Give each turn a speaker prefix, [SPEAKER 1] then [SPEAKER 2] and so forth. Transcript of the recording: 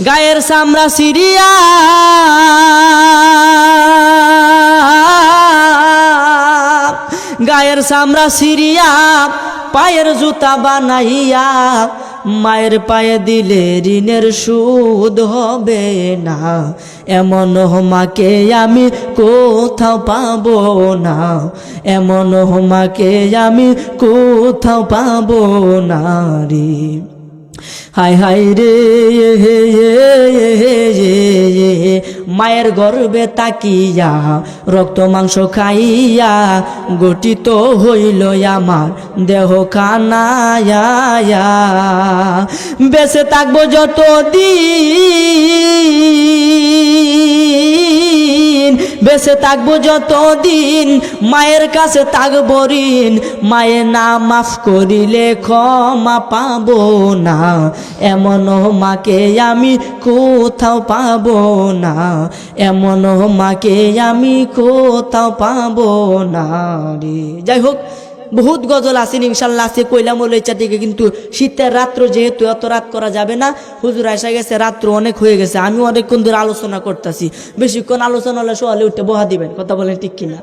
[SPEAKER 1] গায়ের চামড়া সিরিয়া গায়ের চামড়া সিরিয়া পায়ের জুতা বানাইয়া মায়ের পায়ে দিলে ঋণের সুদ হবে না। এমন মাকে আমি কোথাও পাবো না, এমন মাকে আমি কোথাও পাবো না রে। হায় হায় রে মায়ের গর্বে তাকিয়া রক্ত মাংস খাইয়া গঠিত হইল আমার দেহ খানায়া। বেঁচে থাকবো যতদিন, বেঁচে থাকবো যতদিন মায়ের কাছে থাকবো ঋণ। মায়ে না মাফ করিলে ক্ষমা পাবো না, এমন মাকে আমি কোথাও পাবো না, এমন মাকে আমি কোথাও পাবো না রে। যাই হোক, বহুত গজল আছেন ইনশাল্লাহ আছে কইলাম ওই ইচ্ছা থেকে, কিন্তু শীতের রাত্র যেহেতু এত রাত করা যাবে না, হুজুর আসা গেছে, রাত্র অনেক হয়ে গেছে, আমি অনেকক্ষণ ধরে আলোচনা করতেছি, বেশিক্ষণ আলোচনা হলে সকালে উঠে বহা দিবেন, কথা বলেন ঠিক কিনা?